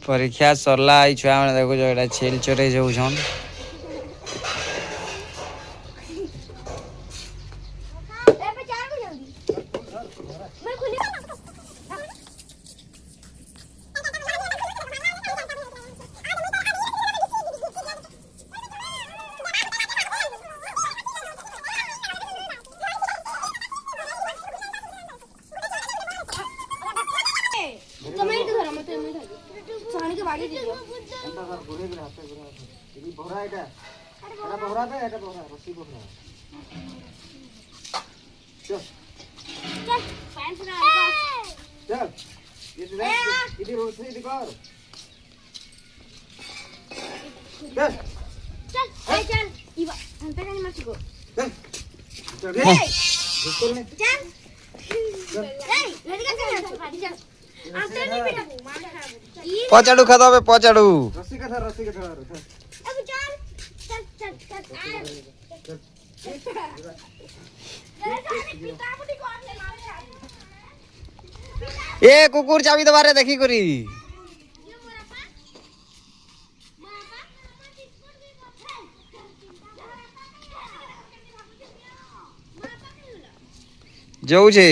परीक्षा सरला आई छुआ मैंने देखो जो एटा छेल चरे जाऊछन पचाड़ू खदा पे पचाड़ू ए कुकुर चाबी दबारे देखी करी जाऊ छे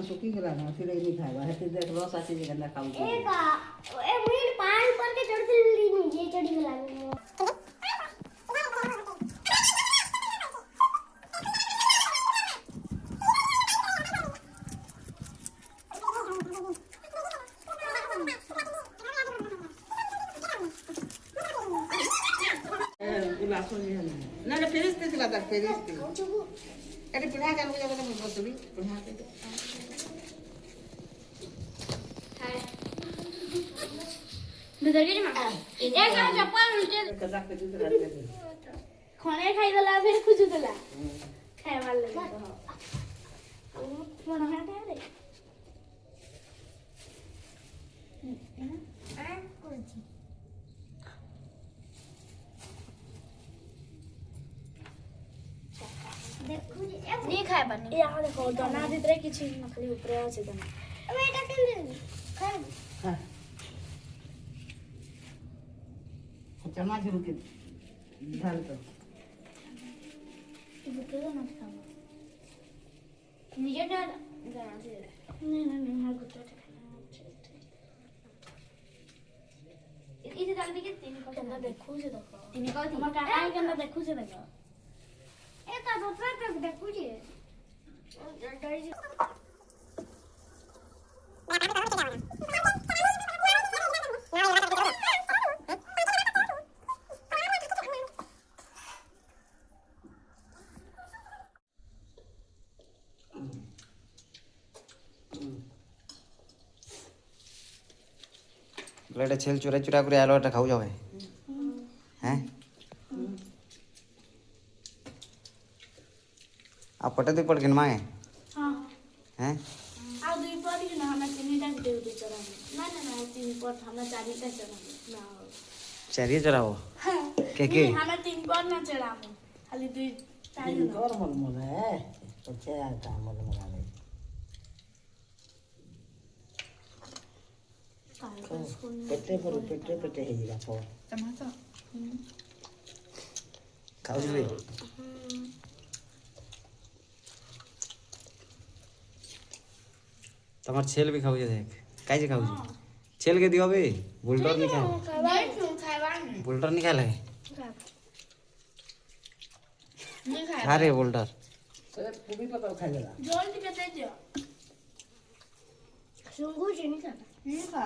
सुखी गला ना फिर नहीं खाएगा है देख रस आसी जे गंदा खाऊ ए मुई पान पर के चढ़ती नहीं ये चढ़ी गला ना ना फेरिस्ते दिला दा फेरिस्ते अरे पिढ़ा का मुझे बता बोल तू भी पिढ़ा के बिदड़ी मा एक का चप्पल उल्टे कजा पे दूध रख दे खाने खाई दला फिर कुछ दला खाए वाले फोन हटा दे देखो नहीं खाए बनी यार देखो दाना दितरे किछि नखली ऊपर আছে दाना अब এটা কেন দিন খাই हां चमा जुर के ढाल तो ये तो ना खाओ निजे डाल दाना दे नहीं हां कुछ इसे डाल भी के तीन को केना देखू से देखो तीन को हमर का आई केना देखू से देखो ए का बफर तक देखू जे डरी लेटे छेल चुरा चुरा कर आलो खाऊ जाओ हैं आप पटे दे पड़ के मांगे हां हैं आ दुई पर कि ना हम तीन टाइम दे दे चरा ना ना ना तीन पर हम चार टाइम चरा ना चरिए चराओ के हम तीन पर ना चरा खाली दुई टाइम और मन मन है अच्छा आता मन मन आले पेटे पर पेटे है जीरा पो टमाटर खाऊ जी तमार छेल भी खाऊ जे देख काई जे खाऊ जी छेल के दियो बे बुलडर नहीं खाए बुलडर नहीं खाले नहीं खाए खा रे बुलडर तो पूरी पता खाएगा जोल के दे दियो सुंगू जी नहीं खाता नहीं खा